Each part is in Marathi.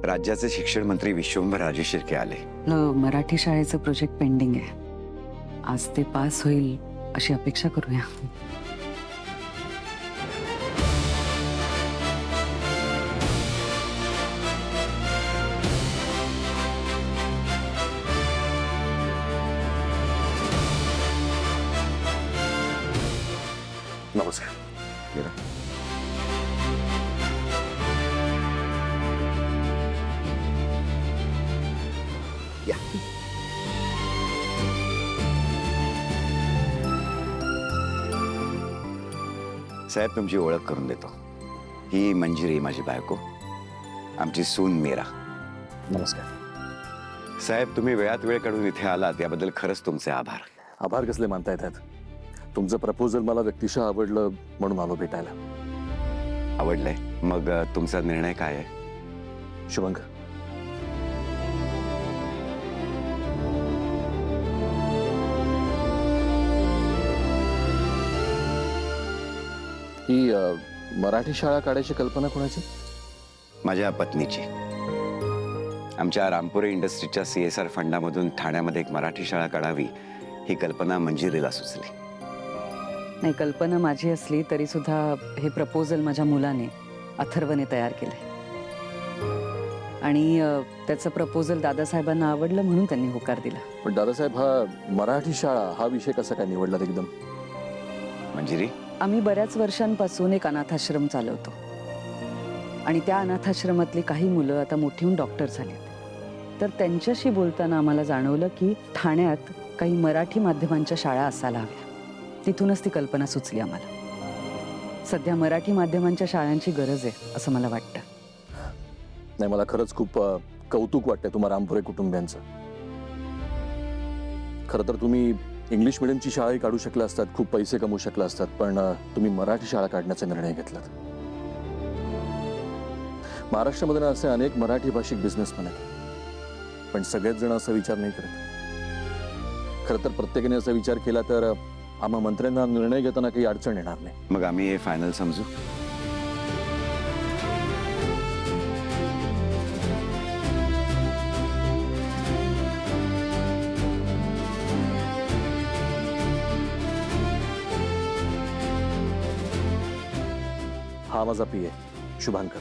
राज्याचे शिक्षण मंत्री विश्वंभर राजेशिर्के आले. मराठी शाळेचं प्रोजेक्ट पेंडिंग आहे. आज ते पास होईल अशी अपेक्षा करूया. नमस्कार. या. साहेब, तुमची ओळख करून देतो. ही मंजिरी माझी बायको, आमची सून मीरा. नमस्कार साहेब, तुम्ही वेळात वेळ काढून इथे आलात याबद्दल खरंच तुमचे आभार. आभार कसले मानता येतात. तुमचं प्रपोजल मला व्यक्तिशः आवडलं म्हणून आलो भेटायला. आवडलंय? मग तुमचा निर्णय काय आहे? शुभंग, ही मराठी शाळा काढायची कल्पना कोणाची? माझ्या पत्नीची. आमच्या रामपुरे इंडस्ट्रीच्या CSR फंडामधून ठाण्यामध्ये एक मराठी शाळा काढावी ही कल्पना मंजिरीला सुचली. नाही, कल्पना माझी असली तरी सुद्धा हे प्रपोजल माझ्या मुलाने अथर्वने तयार केलंय आणि त्याचं प्रपोजल दादासाहेबांना आवडलं म्हणून त्यांनी होकार दिला. पण दादासाहेब, हा मराठी शाळा हा विषय कसा काय निवडला एकदम? मंजिरी, आम्ही बऱ्याच वर्षांपासून एक अनाथाश्रम चालवतो आणि त्या अनाथाश्रमातली काही मुलं आता मोठी होऊन डॉक्टर झालीत. तर त्यांच्याशी बोलताना आम्हाला जाणवलं की ठाण्यात काही मराठी माध्यमांच्या शाळा असायला हव्या. तिथूनच ती कल्पना सुचली आम्हाला. सध्या मराठी माध्यमांच्या शाळांची गरज आहे असं मला वाटतं. नाही, मला खरंच खूप कौतुक वाटतंय तुम्हा रामपुरे कुटुंबियांचं. खरं तर तुम्ही इंग्लिश मिडियमची शाळाही काढू शकला असतात, खूप पैसे कमवू शकला असतात, पण तुम्ही मराठी शाळा काढण्याचा निर्णय घेतलात. महाराष्ट्रामध्ये असे अनेक मराठी भाषिक बिझनेसमॅन आहेत, पण सगळेच जण असा विचार नाही करत. खरं तर प्रत्येकाने असा विचार केला तर आम्हा मंत्र्यांना निर्णय घेताना काही अडचण येणार नाही. मग आम्ही हे फायनल समजू. हा माझा PA शुभांकर.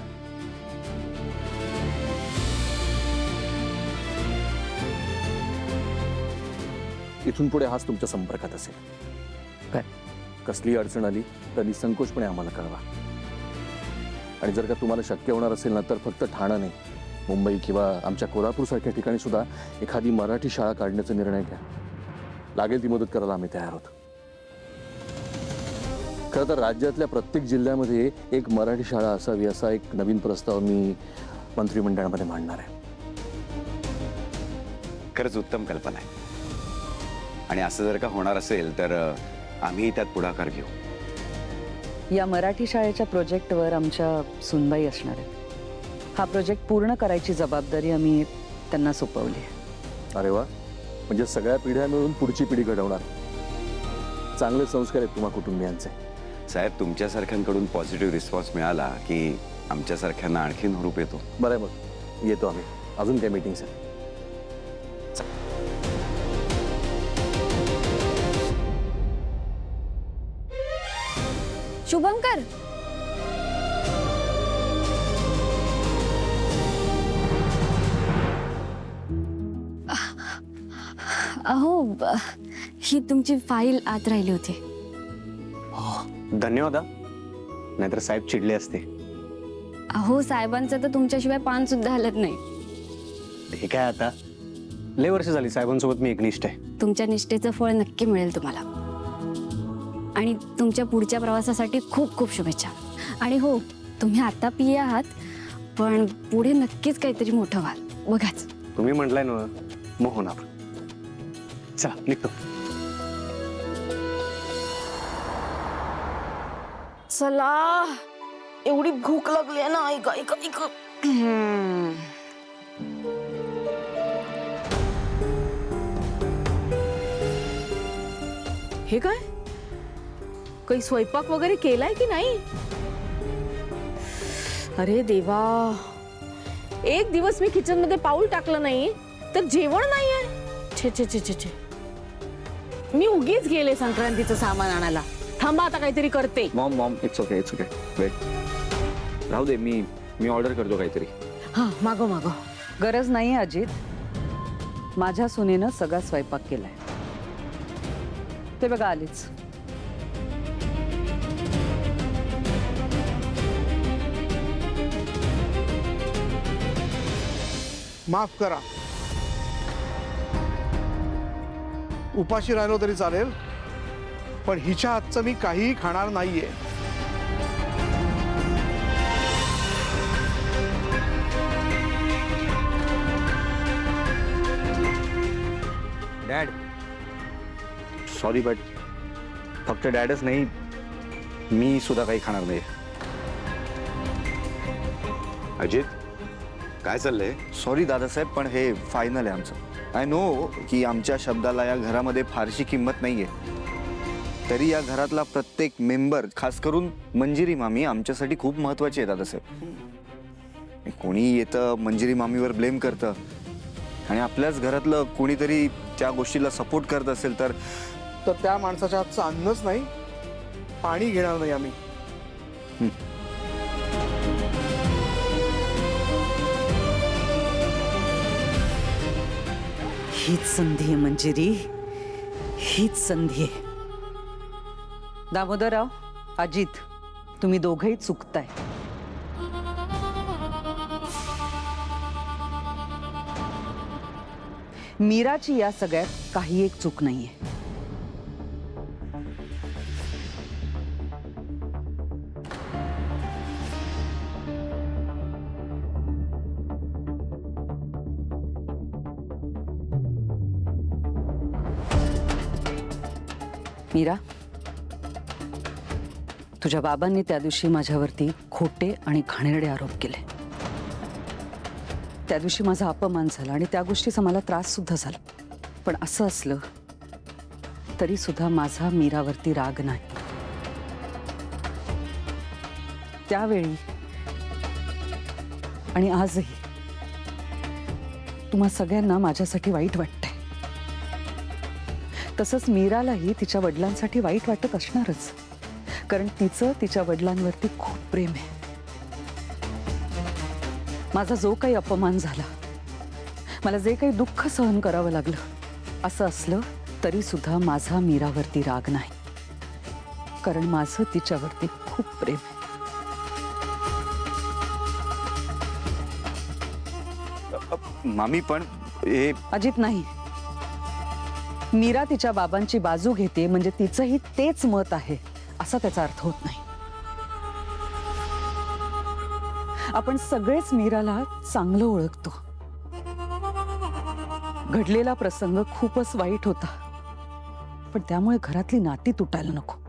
इथून पुढे हाच तुमच्या संपर्कात असेल. काय? कसली अडचण आली तर निसंकोचपणे आम्हाला कळवा. आणि जर का तुम्हाला शक्य होणार असेल ना तर फक्त ठाणा नाही, मुंबई किंवा आमच्या कोल्हापूर सारख्या ठिकाणी सुद्धा एखादी मराठी शाळा काढण्याचा निर्णय घ्या. लागेल ती मदत करायला आम्ही तयार आहोत. खरं तर राज्यातल्या प्रत्येक जिल्ह्यामध्ये एक मराठी शाळा असावी असा एक नवीन प्रस्ताव मी मंत्रिमंडळामध्ये मांडणार आहे. खरंच उत्तम कल्पना आहे आणि असं जर का होणार असेल तर आम्ही त्यात पुढाकार घेऊ. या मराठी शाळेच्या प्रोजेक्टवर आमच्या सुनबाई असणार आहेत. हा प्रोजेक्ट पूर्ण करायची जबाबदारी आम्ही त्यांना सोपवली आहे. अरे वा, म्हणजे सगळ्या पिढ्या मिळून पुढची पिढी घडवणार. चांगले संस्कार आहेत तुम्हा कुटुंबियांचे. साहेब, तुमच्यासारख्यांकडून पॉझिटिव्ह रिस्पॉन्स मिळाला की आमच्यासारख्यांना आणखीन हुरूप येतो. बरं आहे, मग येतो आम्ही. अजून काय मीटिंग्स आहेत? शुभंकर, अहो ही तुमची फाईल आत राहिली होती. धन्यवाद. नाहीतर साहेब चिडले असते. अहो साहेबांचं तर तुमच्याशिवाय पान सुद्धा हलत नाही. हे काय आता, लय वर्ष झाली साहेबांसोबत मी एकनिष्ठ आहे. तुमच्या निष्ठेचं फळ नक्की मिळेल तुम्हाला आणि तुमच्या पुढच्या प्रवासासाठी खूप खूप शुभेच्छा. आणि हो, तुम्ही आता PA आहात पण पुढे नक्कीच काहीतरी मोठं व्हाल, बघाच. तुम्ही म्हटलंय ना, मग होणार. चला निघतो. चला, एवढी भूक लागली आहे ना. ऐका ऐका ऐका. हे काय, काही स्वयंपाक वगैरे केलाय की नाही? अरे देवा, एक दिवस मी किचन मध्ये पाऊल टाकलं नाही तर जेवण नाहीये. छे छे छे छे छे. मी उगीच गेले संक्रांतीचं सामान आणायला. थांबा आता काहीतरी करते. मॉम इट्स ओके वेट राहू दे मी ऑर्डर करतो काहीतरी. हा मागो मागो. गरज नाही अजित. माझ्या सुनेनं सगळा स्वयंपाक केलाय. ते बघा आलीच. माफ करा, उपाशी राहिलो तरी चालेल, पण हिच्या हातचं मी काहीही खाणार नाहीये. डॅड सॉरी बट फक्त डॅडच नाही, मी सुद्धा काही खाणार नाही. अजित, काय चाललंय? सॉरी दादासाहेब, पण हे फायनल आहे आमचं. आय नो की आमच्या शब्दाला या घरामध्ये फारशी किंमत नाहीये, तरी या घरातला प्रत्येक मेंबर, खास करून मंजिरी मामी आमच्यासाठी खूप महत्वाची आहे दादासाहेब. कोणी येतं मंजिरी मामीवर ब्लेम करतं आणि आपल्याच घरातलं कोणीतरी त्या गोष्टीला सपोर्ट करत असेल तर त्या माणसाच्या हातचं अन्नच नाही, पाणी घेणार नाही आम्ही. हीच संधी आहे मंजिरी, हीच संधी आहे. दामोदरराव, अजित, तुम्ही दोघंही चुकताय. मीराची या सगळ्यात काही एक चूक नाहीये. मीरा, तुझ्या बाबांनी त्या दिवशी माझ्यावरती खोटे आणि घाणेरडे आरोप केले. त्या दिवशी माझा अपमान झाला आणि त्या गोष्टीचा मला त्रास सुद्धा झाला. पण असं असलं तरी सुद्धा माझा मीरावरती राग नाही. त्यावेळी आणि आजही तुम्हा सगळ्यांना माझ्यासाठी वाईट वाटतंय. तसंच मीरालाही तिच्या वडिलांसाठी वाईट वाटत असणारच, कारण तिचं तिच्या वडिलांवरती खूप प्रेम आहे. माझा जो काही अपमान झाला, मला जे काही दुःख सहन करावं लागलं, असं असलं तरी सुद्धा माझा मीरावरती राग नाही, कारण माझं तिच्यावरती खूप प्रेम आहे. मामी पण हे अजित, नाही. मीरा तिच्या बाबांची बाजू घेते म्हणजे तिचंही तेच मत आहे असा त्याचा अर्थ होत नाही. आपण सगळेच मीराला चांगलं ओळखतो. घडलेला प्रसंग खूपच वाईट होता, पण त्यामुळे घरातली नाती तुटायला नको.